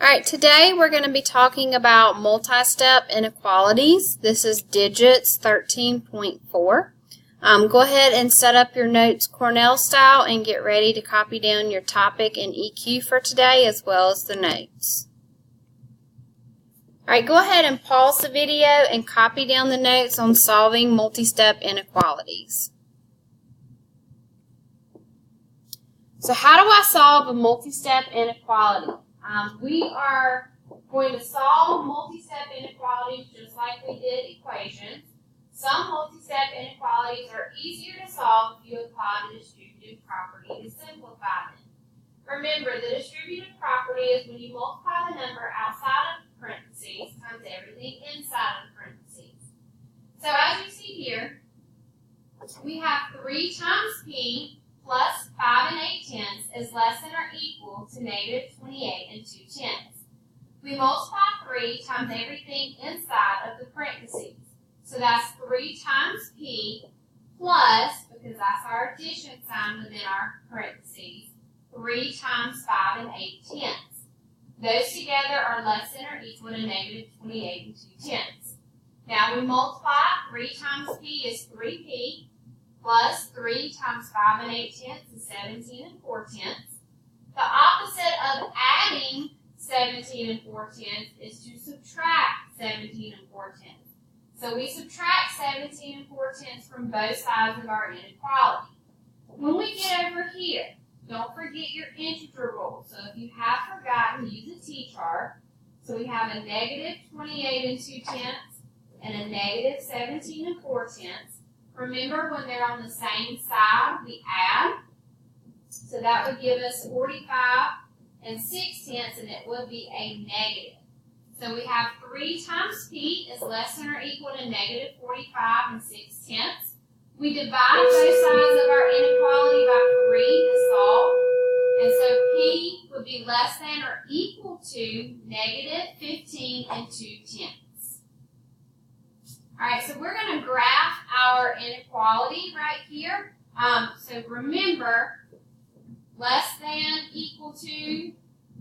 Alright, today we're going to be talking about multi-step inequalities. This is digits 13.4. Go ahead and set up your notes Cornell style and get ready to copy down your topic and EQ for today as well as the notes. Alright, go ahead and pause the video and copy down the notes on solving multi-step inequalities. So how do I solve a multi-step inequality? We are going to solve multi-step inequalities just like we did equations. Some multi-step inequalities are easier to solve if you apply the distributive property to simplify them. Remember, the distributive property is when you multiply the number outside of parentheses times everything inside of parentheses. So as you see here, we have 3 times p plus 5 8/10 is less than or equal to negative 28 2/10. We multiply 3 times everything inside of the parentheses. So that's 3 times p plus, because that's our addition sign within our parentheses, 3 times 5 8/10. Those together are less than or equal to negative 28 2/10. Now we multiply 3 times p is 3p. Plus 3 times 5 8/10 is 17 4/10. The opposite of adding 17 4/10 is to subtract 17 4/10. So we subtract 17 4/10 from both sides of our inequality. When we get over here, don't forget your integer rule. So if you have forgotten, use a T-chart. So we have a negative 28 2/10 and a negative 17 4/10. Remember, when they're on the same side, we add. So that would give us 45 6/10, and it would be a negative. So we have 3 times p is less than or equal to negative 45 6/10. We divide both sides of our inequality by 3 to solve. And so p would be less than or equal to negative 15 2/10. Alright, so we're going to graph our inequality right here. So remember, less than, equal to,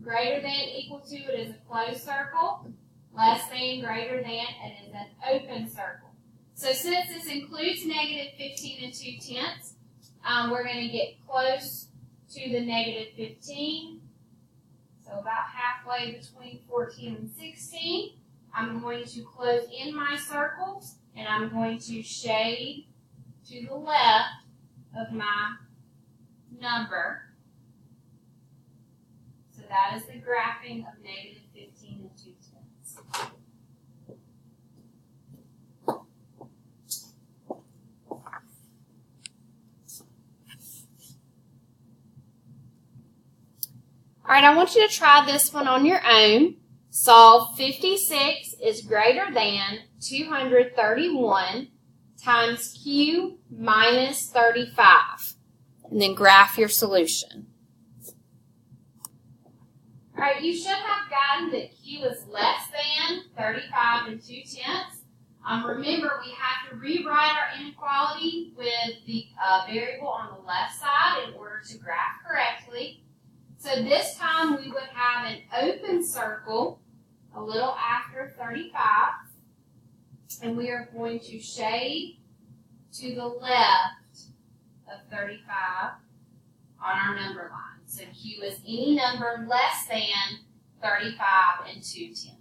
greater than, equal to, it is a closed circle. Less than, greater than, it is an open circle. So since this includes negative 15 2/10, we're going to get close to the negative 15. So about halfway between 14 and 16. I'm going to close in my circles, and I'm going to shade to the left of my number. So that is the graphing of negative 15 2/10. All right, I want you to try this one on your own. Solve 56 is greater than 231 times q minus 35. And then graph your solution. All right, you should have gotten that q is less than 35 2/10. Remember, we have to rewrite our inequality with the variable on the left side in order to graph correctly. So this time we would have an open circle a little after 35, and we are going to shade to the left of 35 on our number line. So q is any number less than 35 2/10.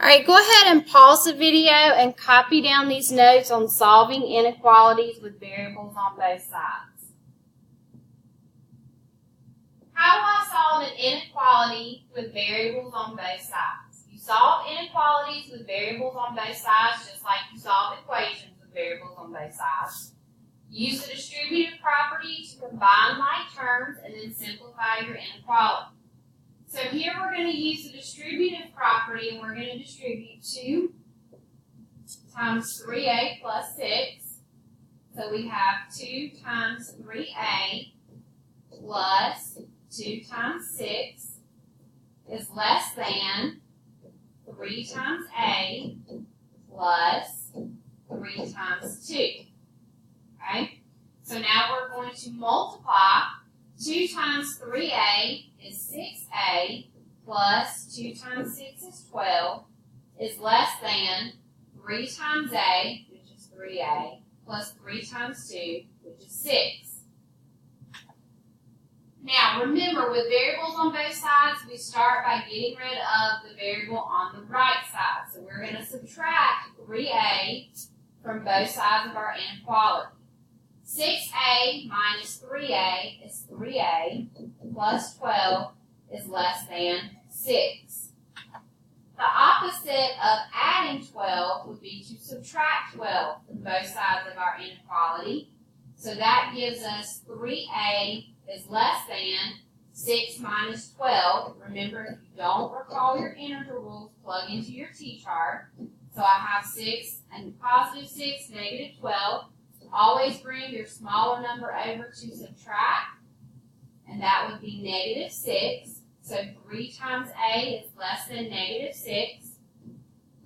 Alright, go ahead and pause the video and copy down these notes on solving inequalities with variables on both sides. How do I solve an inequality with variables on both sides? You solve inequalities with variables on both sides just like you solve equations with variables on both sides. Use the distributive property to combine like terms and then simplify your inequality. So here we're going to use the distributive property, and we're going to distribute 2 times 3a plus 6. So we have 2 times 3a plus 2 times 6 is less than 3 times a plus 3 times 2. So now we're going to multiply. 2 times 3a is 6a plus 2 times 6 is 12 is less than 3 times a, which is 3a, plus 3 times 2, which is 6. Now, remember, with variables on both sides, we start by getting rid of the variable on the right side. So we're going to subtract 3a from both sides of our inequality. 6a minus 3a is 3a, plus 12 is less than 6. The opposite of adding 12 would be to subtract 12 from both sides of our inequality. So that gives us 3a is less than 6 minus 12. Remember, if you don't recall your integral rules, plug into your t-chart. So I have 6 and positive 6, negative 12. Always bring your smaller number over to subtract, and that would be negative 6. So 3 times a is less than negative 6.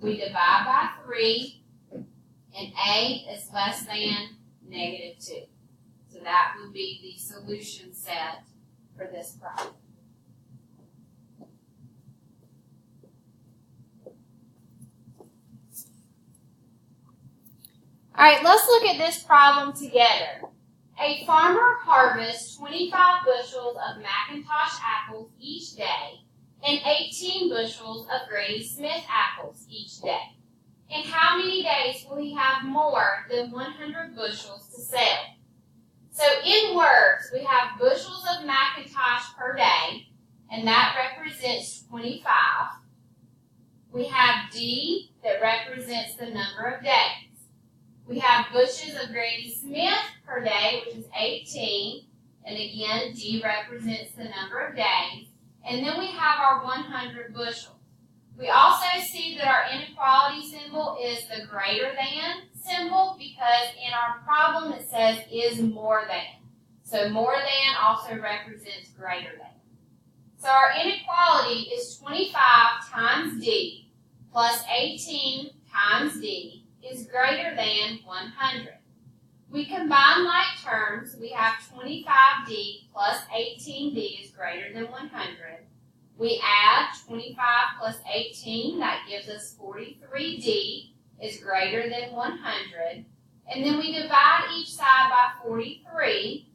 We divide by 3, and a is less than negative 2. So that would be the solution set for this problem. All right, let's look at this problem together. A farmer harvests 25 bushels of McIntosh apples each day and 18 bushels of Granny Smith apples each day. In how many days will he have more than 100 bushels to sell? So in words, we have bushels of McIntosh per day, and that represents 25. We have D that represents the number of days. We have bushels of Granny Smith per day, which is 18. And again, D represents the number of days. And then we have our 100 bushels. We also see that our inequality symbol is the greater than symbol because in our problem it says is more than. So more than also represents greater than. So our inequality is 25 times D plus 18 times D is greater than 100. We combine like terms. We have 25D plus 18D is greater than 100. We add 25 plus 18, that gives us 43D is greater than 100. And then we divide each side by 43.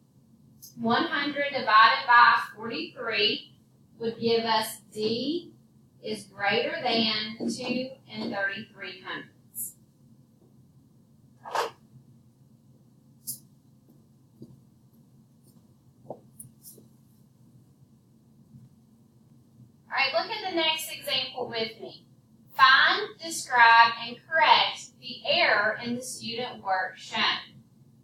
100 divided by 43 would give us D is greater than 2 and 3300. All right, look at the next example with me. Find, describe, and correct the error in the student work shown.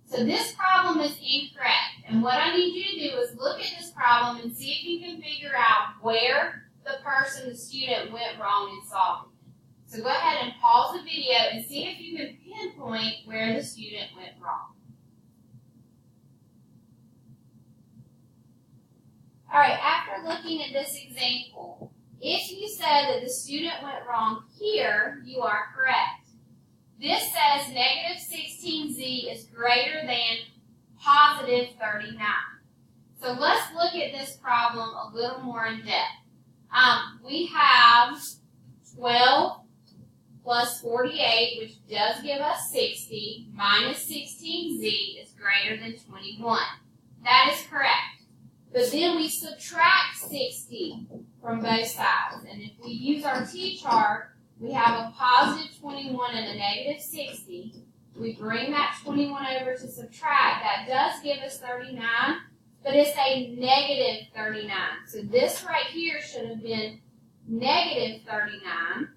So this problem is incorrect, and what I need you to do is look at this problem and see if you can figure out where the student went wrong in solving it. So go ahead and pause the video and see if you can pinpoint where the student went wrong. All right, after looking at this example, if you said that the student went wrong here, you are correct. This says negative 16z is greater than positive 39. So let's look at this problem a little more in depth. We have 12 plus 48, which does give us 60, minus 16z is greater than 21. That is correct. But then we subtract 60 from both sides. And if we use our t-chart, we have a positive 21 and a negative 60. We bring that 21 over to subtract. That does give us 39, but it's a negative 39. So this right here should have been negative 39.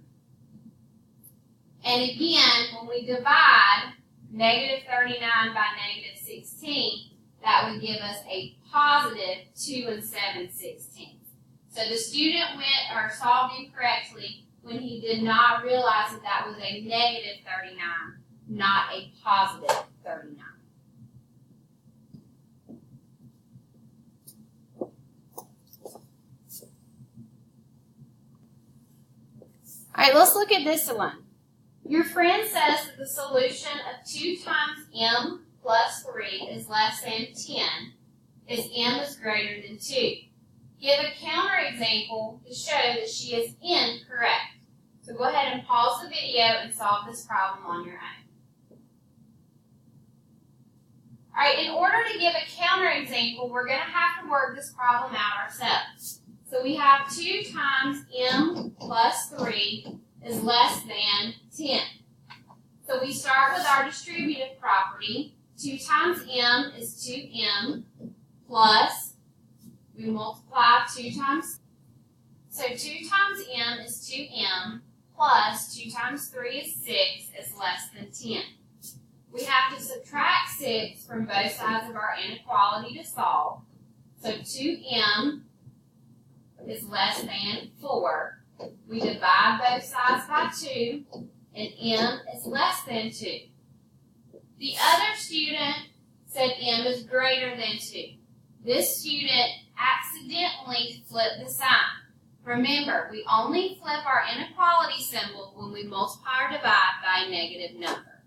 And again, when we divide negative 39 by negative 16, that would give us a positive 2 and 7/16. So the student solved incorrectly when he did not realize that that was a negative 39, not a positive 39. All right, let's look at this one. Your friend says that the solution of 2 times m plus 3 is less than 10 is m is greater than 2. Give a counterexample to show that she is incorrect. So go ahead and pause the video and solve this problem on your own. All right, in order to give a counterexample, we're going to have to work this problem out ourselves. So we have 2 times m plus 3 is less than 10. So we start with our distributive property. 2 times m is 2m plus, we multiply 2 times. So 2 times m is 2m plus 2 times 3 is 6 is less than 10. We have to subtract 6 from both sides of our inequality to solve. So 2m is less than 4. We divide both sides by 2, and m is less than 2. The other student said m is greater than 2. This student accidentally flipped the sign. Remember, we only flip our inequality symbol when we multiply or divide by a negative number.